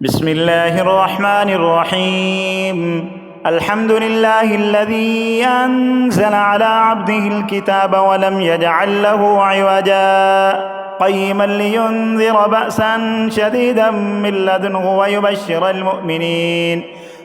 بسم الله الرحمن الرحيم. الحمد لله الذي أنزل على عبده الكتاب ولم يجعل له عوجا قيما لينذر بأسا شديدا من لدنه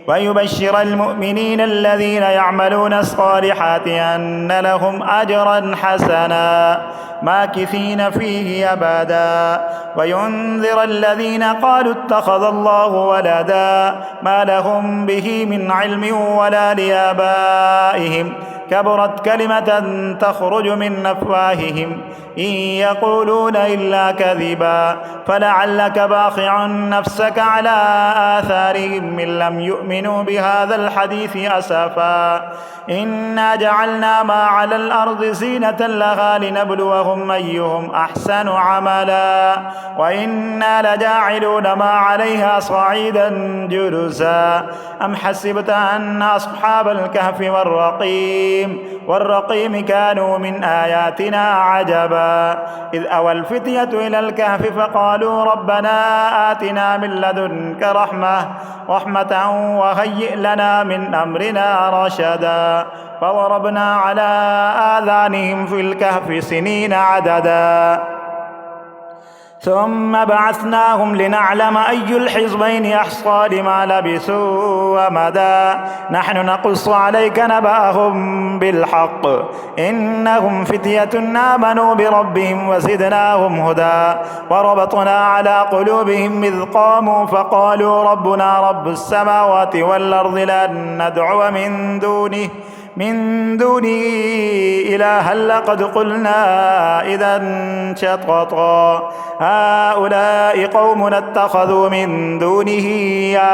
ويبشر المؤمنين الذين يعملون الصالحات أن لهم أجرا حسنا ماكثين فيه أبدا وينذر الذين قالوا اتخذ الله ولدا ما لهم به من علم ولا لآبائهم كبرت كلمة تخرج من أفواههم إن يقولون إلا كذبا فلعلك باخع نفسك على آثارهم إن لم يؤمنوا بهذا الحديث أسفا إنا جعلنا ما على الأرض زينة لها لنبلوهم أيهم أحسن عملا وإنا لجاعلون ما عليها صعيدا جرزا أم حسبت أن أصحاب الكهف والرقيم كانوا من آياتنا عجبا إذ أوى الفتية إلى الكهف فقالوا ربنا آتنا من لدنك رحمة وهيئ لنا من أمرنا رشدا فضربنا على آذانهم في الكهف سنين عددا ثم بعثناهم لنعلم أي الحزبين أحصى لما لبثوا ومدى نحن نقص عليك نبأهم بالحق إنهم فتية آمنوا بربهم وزدناهم هدى وربطنا على قلوبهم إذ قاموا فقالوا ربنا رب السماوات والأرض لن ندعو من دونه إلها لقد قلنا إذا شططا هؤلاء قومنا اتخذوا من دونه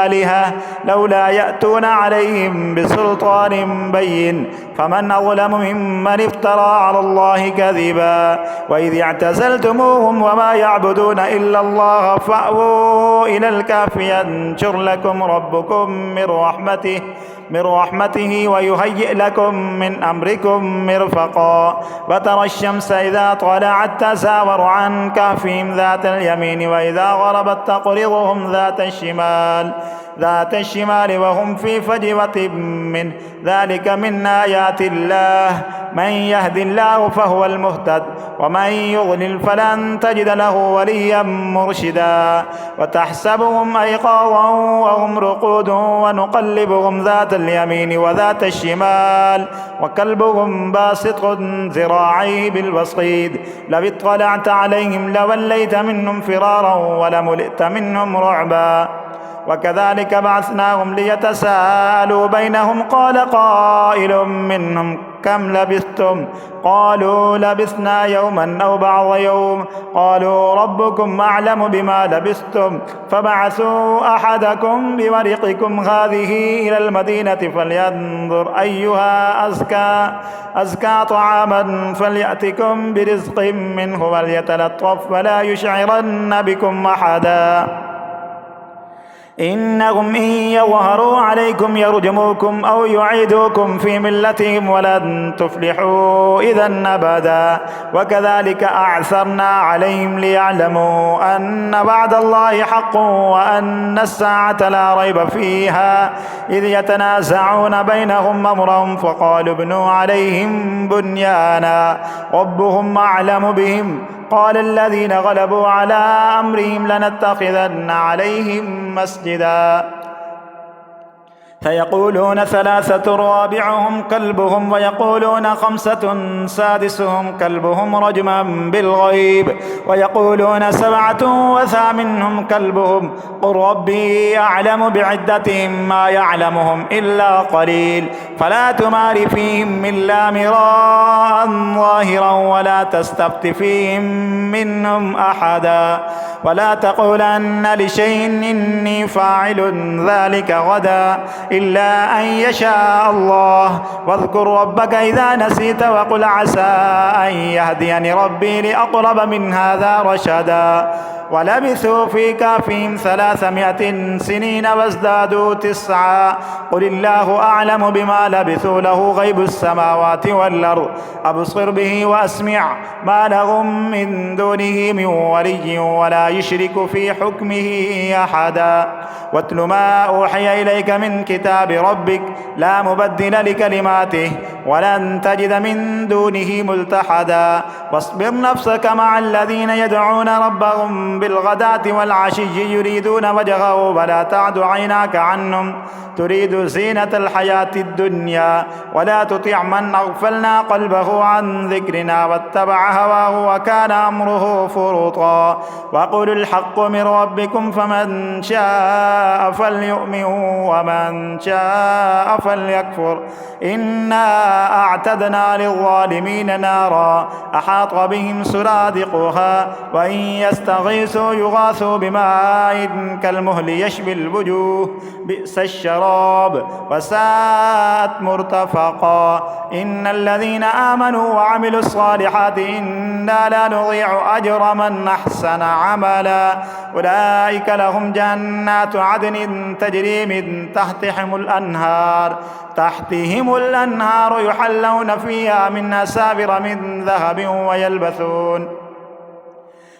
آلهة لولا يأتون عليهم بسلطان بين فمن أظلم ممن افترى على الله كذبا وإذ اعتزلتموهم وما يعبدون إلا الله فأووا إلى الكهف ينشر لكم ربكم من رحمته ويهيئ لكم من أمركم مرفقا وترى الشمس إذا طلعت تزاور عن كهفهم ذات اليمين وإذا غربت تقرضهم ذات الشمال وهم في فجوة منه ذلك من آيات الله من يهد الله فهو المهتد ومن يضلل فلن تجد له وليا مرشدا وتحسبهم أيقاظا وهم رقود ونقلبهم ذات اليمين وذات الشمال وكلبهم باسط ذراعيه بالوصيد لو اطلعت عليهم لوليت منهم فرارا ولملئت منهم رعبا وكذلك بعثناهم ليتساءلوا بينهم قال قائل منهم كم لبثتم قالوا لبثنا يوما أو بعض يوم قالوا ربكم أعلم بما لبثتم فبعثوا أحدكم بورقكم هذه إلى المدينة فلينظر أيها أزكى طعاما فليأتكم برزق منه وليتلطف ولا يشعرن بكم أحدا إنهم إن يظهروا عليكم يرجموكم أو يعيدوكم في ملتهم ولن تفلحوا إذا أبدا وكذلك أعثرنا عليهم ليعلموا أن وعد الله حق وأن الساعة لا ريب فيها إذ يتنازعون بينهم أمرهم فقالوا ابنوا عليهم بنيانا ربهم أعلم بهم قال الذين غلبوا على أمرهم لنتخذن عليهم مسجدا فيقولون ثلاثة رابعهم كلبهم ويقولون خمسة سادسهم كلبهم رجما بالغيب ويقولون سبعة وثامنهم كلبهم قل ربي أعلم بعدتهم ما يعلمهم إلا قليل فلا تمار فيهم إلا مراء ظاهرا ولا تستفت فيهم منهم أحدا ولا تقولن لشيء إني فاعل ذلك غدا إلا أن يشاء الله واذكر ربك إذا نسيت وقل عسى أن يهديني ربي لأقرب من هذا رشدا ولبثوا في كهفهم 300 سنين وازدادوا 9 قل الله أعلم بما لبثوا له غيب السماوات والأرض أبصر به وأسمع ما لهم من دونه من ولي ولا يشرك في حكمه أحدا واتل ما أوحي إليك من كتاب ربك لا مبدل لكلماته ولن تجد من دونه ملتحدا واصبر نفسك مع الذين يدعون ربهم بالغداة والعشي يريدون وجهه ولا تعد عيناك عنهم تريد زينة الحياة الدنيا ولا تطع من أغفلنا قلبه عن ذكرنا واتبع هواه وكان أمره فرطا وقل الحق من ربكم فمن شاء فليؤمن ومن شاء فليكفر إنا أعتدنا للظالمين نارا أحاط بهم سرادقها وإن يستغيثوا يغاثوا بماء كالمهل يشوي الوجوه بئس الشراب وساءت مرتفقا إن الذين آمنوا وعملوا الصالحات إنا لا نضيع أجر من أحسن عملا أولئك لهم جنات عدن تجري من تحتهم الأنهار يحلون فيها من أساور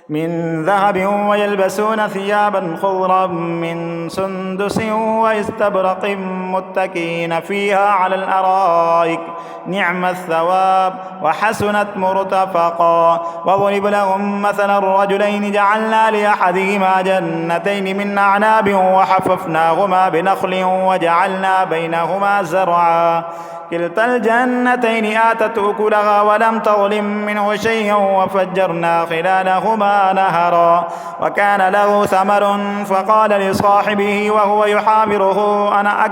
من ذهب ويلبسون ثيابا خضرا من سندس واستبرق متكئين فيها على الأرائك نعم الثواب وحسنت مرتفقا وضرب لهم مثلا الرجلين جعلنا لأحدهما جنتين من أعناب وحففناهما بنخل وجعلنا بينهما زرعا كلتا الجنتين آتت أكلها ولم تظلم منه شيئا وفجرنا خلالهما نهرا وكان له ثمر فقال لصاحبه وهو يحاوره أنا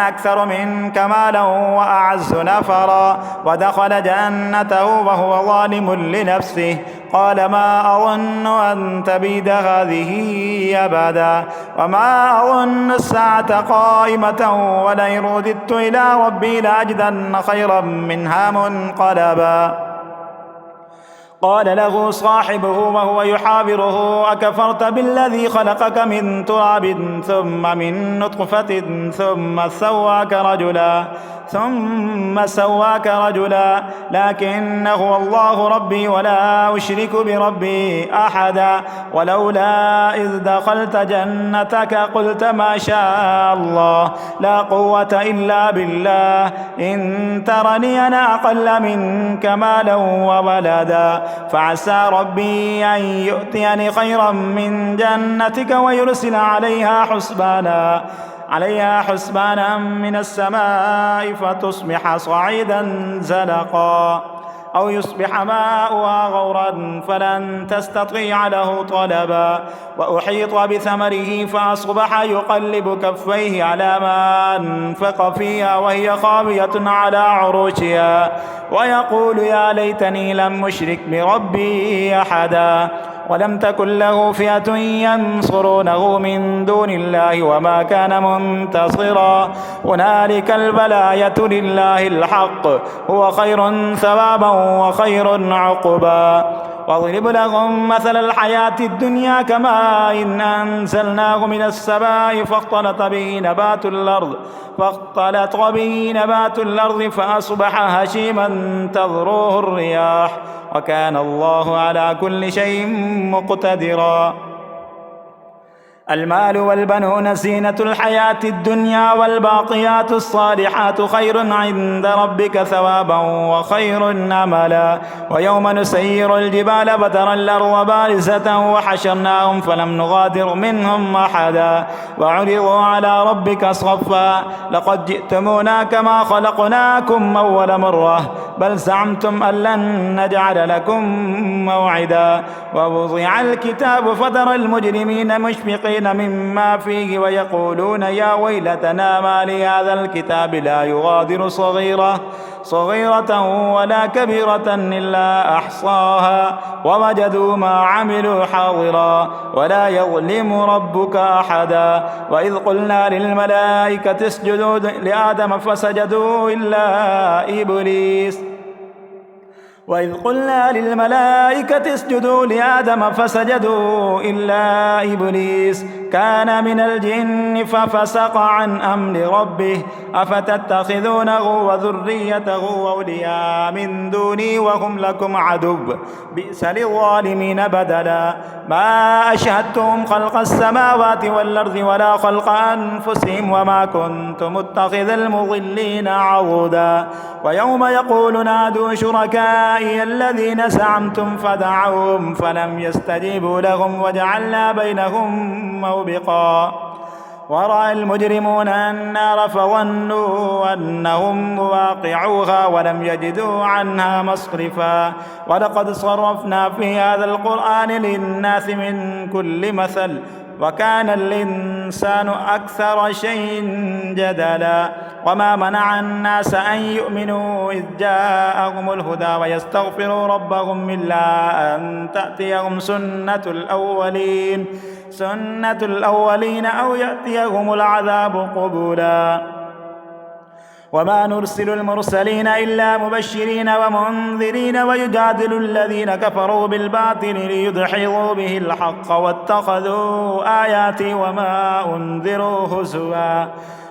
أكثر منك مالا وأعز نفرا ودخل جنته وهو ظالم لنفسه قال ما أظن أن تبيد هذه أبدا وما أظن الساعة قائمة ولئن رددت إلى ربي لأجدن خيرا منها منقلبا قال له صاحبه وهو يحاوره أكفرت بالذي خلقك من تراب ثم من نطفة ثم سواك رجلا لكن هو الله ربي ولا أشرك بربي أحدا ولولا إذ دخلت جنتك قلت ما شاء الله لا قوة إلا بالله إن ترني أنا أقل منك مالا وولدا فعسى ربي أن يؤتيني خيرا من جنتك ويرسل عليها حسبانا من السماء فتصبح صعيدا زلقا أو يصبح ماؤها غورا فلن تستطيع له طلبا وأحيط بثمره فأصبح يقلب كفيه على ما أنفق فيها وهي خاوية على عروشها ويقول يا ليتني لم أشرك بربي أحدا ولم تكن له فئة ينصرونه من دون الله وما كان منتصرا هنالك الولاية لله الحق هو خير ثوابا وخير عقبا واضرب لهم مثل الحياة الدنيا كماء إن أنزلناه من السماء فاختلط به نبات الأرض فأصبح هشيما تذروه الرياح وكان الله على كل شيء مقتدرا المال والبنون زينة الحياة الدنيا والباقيات الصالحات خير عند ربك ثوابا وخير أملا ويوم نسير الجبال فترى الأرض بارزة وحشرناهم فلم نغادر منهم أحدا وعرضوا على ربك صفا لقد جئتمونا كما خلقناكم أول مرة بل زعمتم أن لن نجعل لكم موعدا ووضع الكتاب فترى المجرمين مشفقين مما فيه ويقولون يا ويلتنا ما لهذا الكتاب لا يغادر صغيرة ولا كبيرة إلا أحصاها ووجدوا ما عملوا حاضرا ولا يظلم ربك أحدا وإذ قلنا للملائكة اسجدوا لآدم فسجدوا إلا إبليس كان من الجن ففسق عن أمر ربه أفتتخذونه وذريته أولياء من دوني وهم لكم عدو بئس للظالمين بدلا ما أشهدتهم خلق السماوات والأرض ولا خلق أنفسهم وما كنت متخذ المضلين عضدا ويوم يقول نادوا شركائي الذين زعمتم فدعوهم فلم يستجيبوا لهم وجعلنا بينهم موبقا ورأى المجرمون النار فظنوا أنهم واقعوها ولم يجدوا عنها مصرفا ولقد صرفنا في هذا القرآن للناس من كل مثل وكان الإنسان أكثر شيء جدلا وما منع الناس أن يؤمنوا إذ جاءهم الهدى ويستغفروا ربهم إلا أن تأتيهم سنة الأولين أو يأتيهم العذاب قبلا وما نرسل المرسلين إلا مبشرين ومنذرين ويجادل الذين كفروا بالباطل ليدحضوا به الحق واتخذوا آياتي وما أنذروا هزوا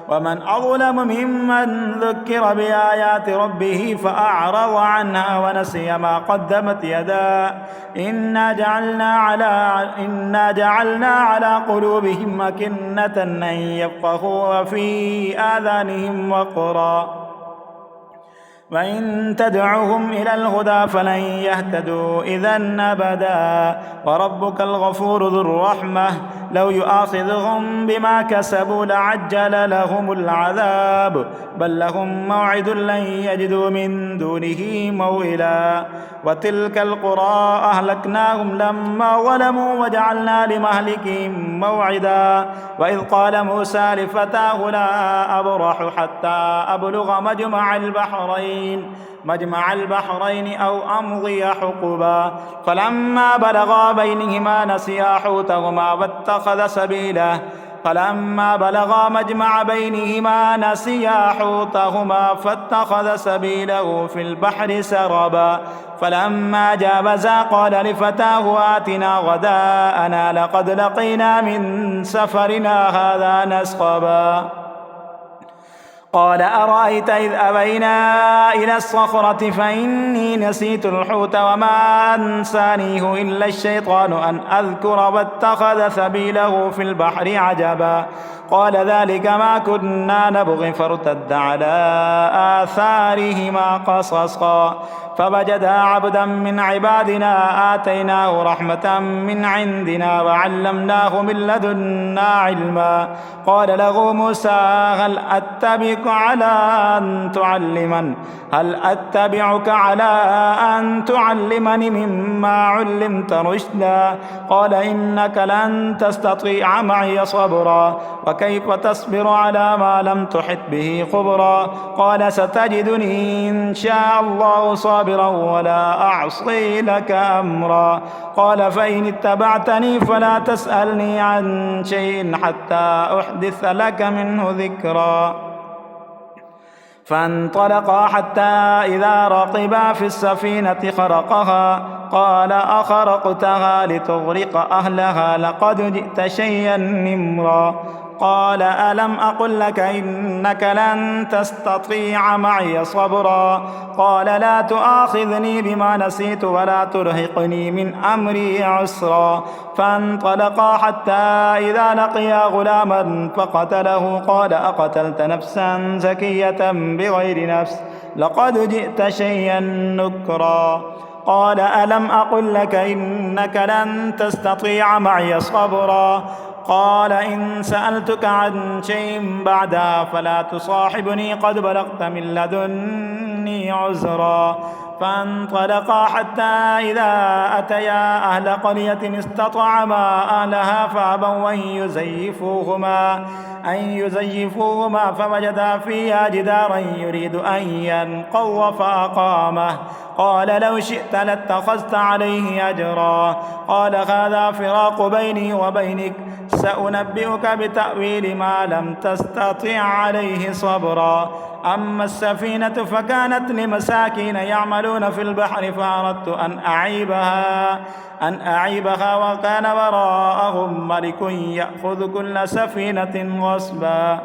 ومن أظلم ممن ذكر بآيات ربه فأعرض عنها ونسي ما قدمت يداه إنا جعلنا على قلوبهم أكنة أن يفقهوا وفي آذانهم وقرا وإن تدعوهم إلى الهدى فلن يهتدوا إذا أبدا وربك الغفور ذو الرحمة لو يؤاخذهم بما كسبوا لعجل لهم العذاب بل لهم موعد لن يجدوا من دونه موئلا وتلك القرى أهلكناهم لما ظلموا وجعلنا لمهلكهم موعدا وإذ قال موسى لفتاه لا أبرح حتى أبلغ مجمع البحرين أو أمضي حقبا فلما بلغا بينهما نسيا حوتهما واتخذ سبيله فاتخذ سبيله في البحر سربا فلما جاوزا قال لفتاه آتنا غداءنا لقد لقينا من سفرنا هذا نصبا قال أرأيت إذ أبينا إلى الصخرة فإني نسيت الحوت وما أنسانيه إلا الشيطان أن أذكر واتخذ سبيله في البحر عجبا قال ذلك ما كنا نبغي فارتد على آثارهما قصصا فوجدا عبدا من عبادنا آتيناه رحمة من عندنا وعلمناه من لدنا علما قال له موسى هل أتبعك على أن تعلمني مما علمت رشدا قال إنك لن تستطيع معي صبرا وكيف تصبر على ما لم تحط به خبرا قال ستجدني إن شاء الله صابرا ولا أعصي لك أمرا قال فإن اتبعتني فلا تسألني عن شيء حتى أحدث لك منه ذكرا فانطلقا حتى إذا ركبا في السفينة خرقها قال أخرقتها لتغرق أهلها لقد جئت شيئا نمرا قال ألم أقل لك إنك لن تستطيع معي صبرا قال لا تؤاخذني بما نسيت ولا ترهقني من أمري عسرا فانطلقا حتى إذا لقيا غلاما فقتله قال أقتلت نفسا زكية بغير نفس لقد جئت شيئا نكرا قال ألم أقل لك إنك لن تستطيع معي صبرا قال إن سألتك عن شيء بعدها فلا تصاحبني قد بلغت من لدني عذرا فانطلقا حتى إذا أتيا أهل قرية استطعما أهلها فأبوا أن يزيفوهما فوجدا فيها جدارا يريد أن ينقض فأقامه قال لو شئت لاتخذت عليه أجرا قال هذا فراق بيني وبينك سأنبئك بتأويل ما لم تستطع عليه صبرا أما السفينة فكانت لمساكين يعملون في البحر فأردت أن أعيبها وكان وراءهم ملك يأخذ كل سفينة غصبا.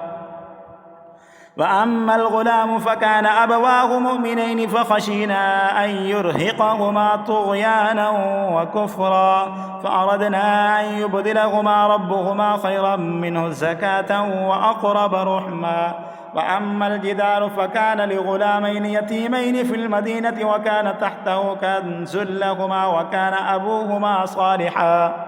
وأما الغلام فكان أبواه مؤمنين فخشينا أن يرهقهما طغيانا وكفرا فأردنا أن يبدلهما ربهما خيرا منه زكاة وأقرب رحما. وأما الجدار فكان لغلامين يتيمين في المدينة وكان تحته كنز لهما وكان أبوهما صالحا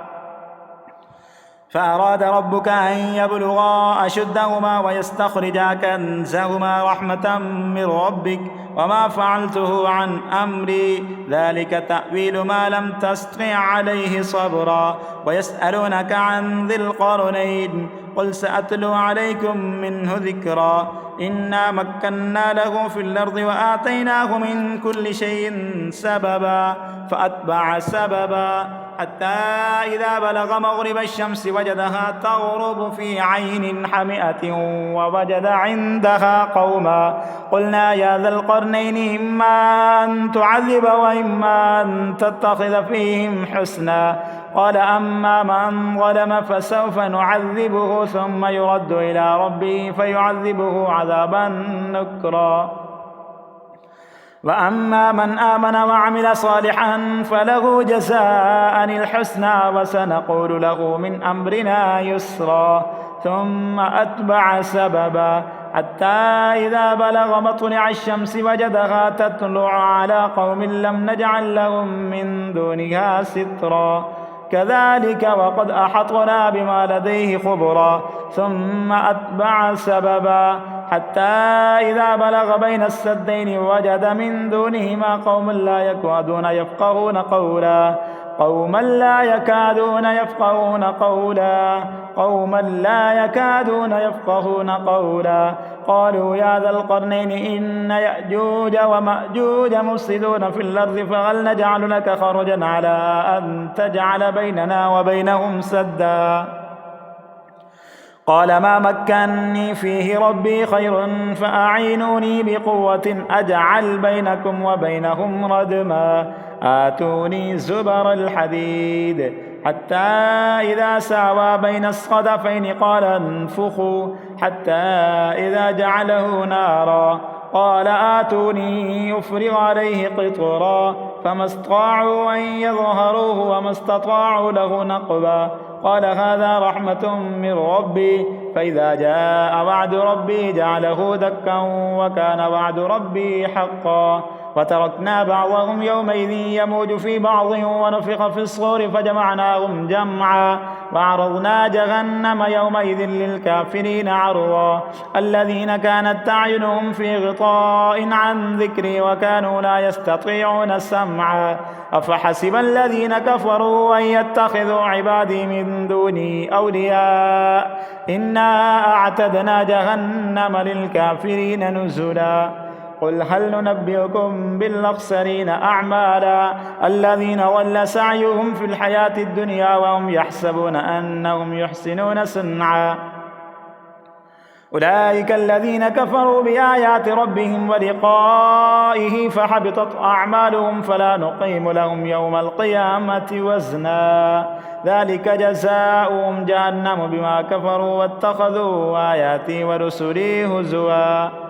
فأراد ربك أن يبلغا أشدهما ويستخرجا كنزهما رحمة من ربك وما فعلته عن أمري ذلك تأويل ما لم تستطع عليه صبرا. ويسألونك عن ذي القرنين قل سأتلو عليكم منه ذكرا إنا مكنا له في الأرض وآتيناه من كل شيء سببا فأتبع سببا حتى إذا بلغ مغرب الشمس وجدها تغرب في عين حمئة ووجد عندها قوما قلنا يا ذا القرنين إما أن تعذب وإما أن تتخذ فيهم حسنا قال أما من ظلم فسوف نعذبه ثم يرد إلى ربه فيعذبه عذابا نكرا. وأما من آمن وعمل صالحا فله جزاء الحسنى وسنقول له من أمرنا يسرا ثم أتبع سببا حتى إذا بلغ مطلع الشمس وجدها تطلع على قوم لم نجعل لهم من دونها سترا كذلك وقد أحطنا بما لديه خبرا ثم أتبع سببا حتى إذا بلغ بين السدين وجد من دونهما قوما لا يكادون يفقهون قولا قالوا يا ذا القرنين إن يأجوج ومأجوج مفسدون في الأرض فهل نجعل لك خرجا على أن تجعل بيننا وبينهم سدا قال ما مكنني فيه ربي خير فأعينوني بقوة أجعل بينكم وبينهم ردما آتوني زبر الحديد حتى إذا ساوى بين الصدفين قال انفخوا حتى إذا جعله نارا قال آتوني يفرغ عليه قطرا فما استطاعوا أن يظهروه وما استطاعوا له نقبا قال هذا رحمة من ربي فإذا جاء وعد ربي جعله دكا وكان وعد ربي حقا وتركنا بعضهم يومئذ يموج في بعض ونفخ في الصور فجمعناهم جمعا وعرضنا جهنم يومئذ للكافرين عرضا الذين كانت أعينهم في غطاء عن ذكري وكانوا لا يستطيعون سمعا أفحسب الذين كفروا أن يتخذوا عبادي من دوني أولياء إنا أعتدنا جهنم للكافرين نزلا قل هل ننبئكم بالأخسرين أعمالا الذين ضل سعيهم في الحياة الدنيا وهم يحسبون أنهم يحسنون صنعا أولئك الذين كفروا بآيات ربهم ولقائه فحبطت أعمالهم فلا نقيم لهم يوم القيامة وزنا ذلك جزاؤهم جهنم بما كفروا واتخذوا آياتي ورسلي هزوا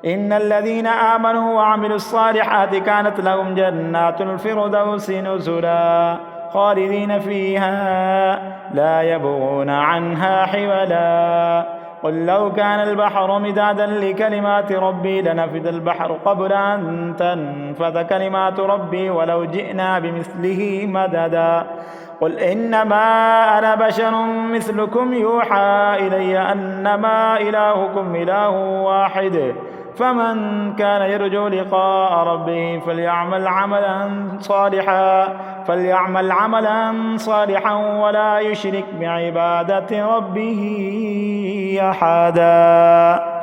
إن الذين آمنوا وعملوا الصالحات كانت لهم جنات الفردوس نزلا خالدين فيها لا يبغون عنها حولا قل لو كان البحر مدادا لكلمات ربي لنفد البحر قبل أن تنفذ كلمات ربي ولو جئنا بمثله مددا قل إنما أنا بشر مثلكم يوحى إلي أنما إلهكم إله واحد فمن كان يرجو لقاء ربه فليعمل عملا صالحا ولا يشرك بعبادة ربه أحدا.